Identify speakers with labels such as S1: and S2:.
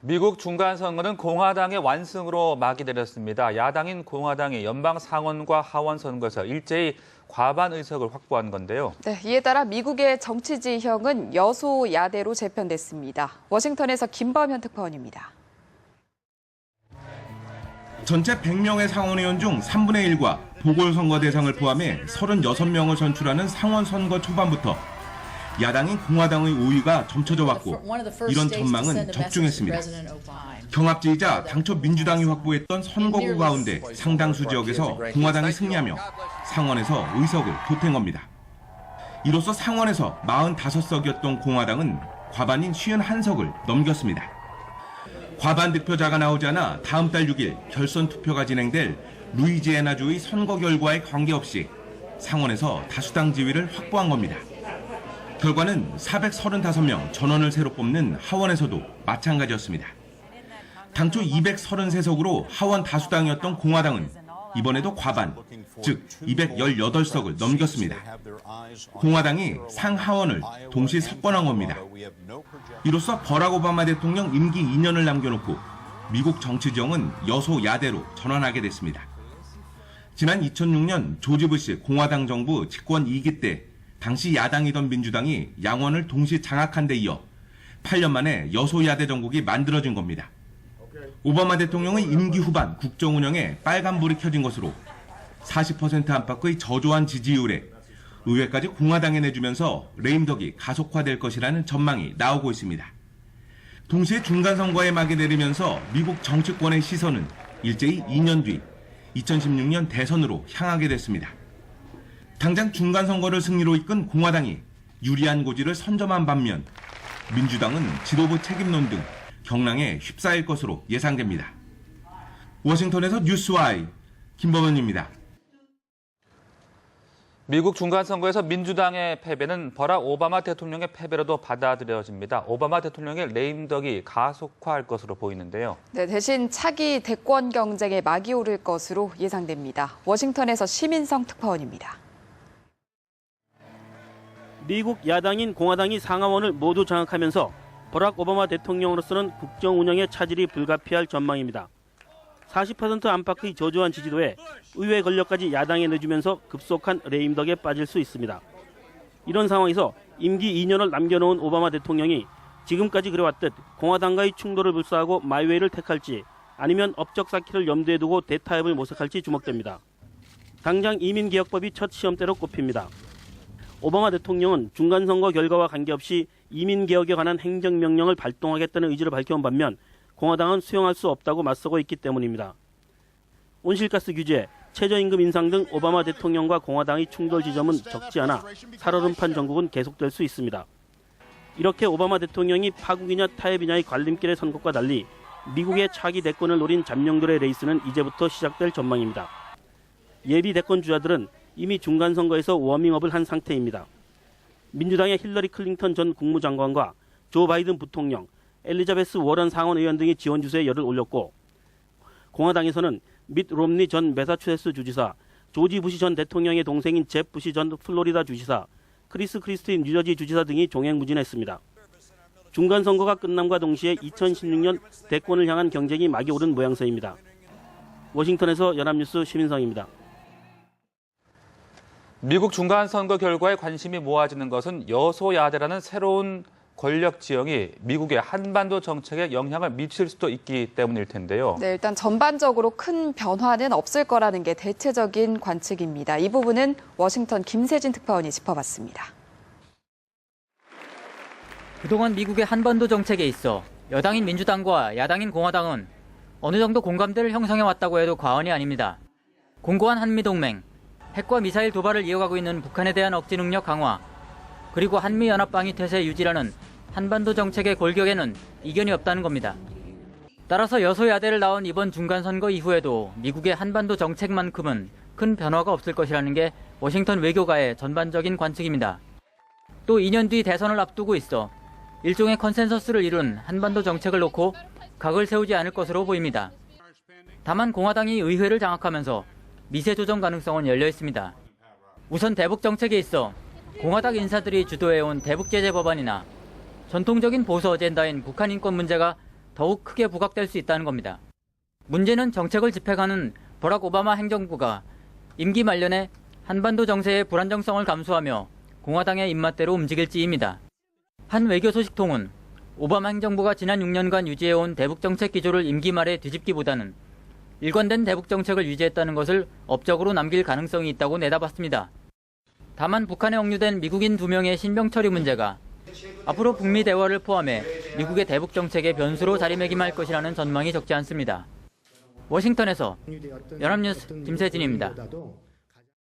S1: 미국 중간선거는 공화당의 완승으로 막이 내렸습니다. 야당인 공화당이 연방 상원과 하원 선거에서 일제히 과반 의석을 확보한 건데요.
S2: 네, 이에 따라 미국의 정치 지형은 여소야대로 재편됐습니다. 워싱턴에서 김범현 특파원입니다.
S3: 전체 100명의 상원의원 중 3분의 1과 보궐선거 대상을 포함해 36명을 선출하는 상원 선거 초반부터 야당인 공화당의 우위가 점쳐져 왔고 이런 전망은 적중했습니다. 경합지이자 당초 민주당이 확보했던 선거구 가운데 상당수 지역에서 공화당이 승리하며 상원에서 의석을 보탠 겁니다. 이로써 상원에서 45석이었던 공화당은 과반인 51석을 넘겼습니다. 과반 득표자가 나오지 않아 다음 달 6일 결선 투표가 진행될 루이지애나주의 선거 결과에 관계없이 상원에서 다수당 지위를 확보한 겁니다. 결과는 435명 전원을 새로 뽑는 하원에서도 마찬가지였습니다. 당초 233석으로 하원 다수당이었던 공화당은 이번에도 과반, 즉 218석을 넘겼습니다. 공화당이 상하원을 동시 석권한 겁니다. 이로써 버락 오바마 대통령 임기 2년을 남겨놓고 미국 정치 지형은 여소야대로 전환하게 됐습니다. 지난 2006년 조지 부시 공화당 정부 집권 2기 때 당시 야당이던 민주당이 양원을 동시 장악한 데 이어 8년 만에 여소야대 정국이 만들어진 겁니다. 오바마 대통령의 임기 후반 국정 운영에 빨간불이 켜진 것으로 40% 안팎의 저조한 지지율에 의회까지 공화당에 내주면서 레임덕이 가속화될 것이라는 전망이 나오고 있습니다. 동시에 중간선거에 막이 내리면서 미국 정치권의 시선은 일제히 2년 뒤 2016년 대선으로 향하게 됐습니다. 당장 중간선거를 승리로 이끈 공화당이 유리한 고지를 선점한 반면 민주당은 지도부 책임론 등 경랑에 휩싸일 것으로 예상됩니다. 워싱턴에서 뉴스와이 김범현입니다.
S1: 미국 중간선거에서 민주당의 패배는 버락 오바마 대통령의 패배로도 받아들여집니다. 오바마 대통령의 레임덕이 가속화할 것으로 보이는데요.
S2: 네, 대신 차기 대권 경쟁에 막이 오를 것으로 예상됩니다. 워싱턴에서 시민성 특파원입니다.
S4: 미국 야당인 공화당이 상하원을 모두 장악하면서 버락 오바마 대통령으로서는 국정 운영에 차질이 불가피할 전망입니다. 40% 안팎의 저조한 지지도에 의회 권력까지 야당에 내주면서 급속한 레임덕에 빠질 수 있습니다. 이런 상황에서 임기 2년을 남겨놓은 오바마 대통령이 지금까지 그래왔듯 공화당과의 충돌을 불사하고 마이웨이를 택할지 아니면 업적 쌓기를 염두에 두고 대타협을 모색할지 주목됩니다. 당장 이민개혁법이 첫 시험대로 꼽힙니다. 오바마 대통령은 중간선거 결과와 관계없이 이민개혁에 관한 행정명령을 발동하겠다는 의지를 밝혀온 반면 공화당은 수용할 수 없다고 맞서고 있기 때문입니다. 온실가스 규제, 최저임금 인상 등 오바마 대통령과 공화당의 충돌 지점은 적지 않아 살얼음판 정국은 계속될 수 있습니다. 이렇게 오바마 대통령이 파국이냐 타협이냐의 갈림길에 선 것과 달리 미국의 차기 대권을 노린 잠룡들의 레이스는 이제부터 시작될 전망입니다. 예비 대권 주자들은 이미 중간선거에서 워밍업을 한 상태입니다. 민주당의 힐러리 클린턴 전 국무장관과 조 바이든 부통령, 엘리자베스 워런 상원의원 등이 지원 주세에 열을 올렸고 공화당에서는 밋 롬니 전 매사추세츠 주지사, 조지 부시 전 대통령의 동생인 잽 부시 전 플로리다 주지사, 크리스 크리스티 뉴저지 주지사 등이 종횡무진했습니다. 중간선거가 끝남과 동시에 2016년 대권을 향한 경쟁이 막이 오른 모양새입니다. 워싱턴에서 연합뉴스 시민성입니다.
S1: 미국 중간선거 결과에 관심이 모아지는 것은 여소야대라는 새로운 권력 지형이 미국의 한반도 정책에 영향을 미칠 수도 있기 때문일 텐데요.
S2: 네, 일단 전반적으로 큰 변화는 없을 거라는 게 대체적인 관측입니다. 이 부분은 워싱턴 김세진 특파원이 짚어봤습니다.
S5: 그동안 미국의 한반도 정책에 있어 여당인 민주당과 야당인 공화당은 어느 정도 공감대를 형성해왔다고 해도 과언이 아닙니다. 공고한 한미동맹, 핵과 미사일 도발을 이어가고 있는 북한에 대한 억지 능력 강화, 그리고 한미연합방위 태세 유지라는 한반도 정책의 골격에는 이견이 없다는 겁니다. 따라서 여소야대를 낳은 이번 중간선거 이후에도 미국의 한반도 정책만큼은 큰 변화가 없을 것이라는 게 워싱턴 외교가의 전반적인 관측입니다. 또 2년 뒤 대선을 앞두고 있어 일종의 컨센서스를 이룬 한반도 정책을 놓고 각을 세우지 않을 것으로 보입니다. 다만 공화당이 의회를 장악하면서 미세 조정 가능성은 열려 있습니다. 우선 대북 정책에 있어 공화당 인사들이 주도해온 대북 제재 법안이나 전통적인 보수 어젠다인 북한 인권 문제가 더욱 크게 부각될 수 있다는 겁니다. 문제는 정책을 집행하는 버락 오바마 행정부가 임기 말년에 한반도 정세의 불안정성을 감수하며 공화당의 입맛대로 움직일지입니다. 한 외교 소식통은 오바마 행정부가 지난 6년간 유지해온 대북정책 기조를 임기 말에 뒤집기보다는 일관된 대북정책을 유지했다는 것을 업적으로 남길 가능성이 있다고 내다봤습니다. 다만 북한에 억류된 미국인 2명의 신병 처리 문제가 앞으로 북미 대화를 포함해 미국의 대북정책의 변수로 자리매김할 것이라는 전망이 적지 않습니다. 워싱턴에서 연합뉴스 김세진입니다.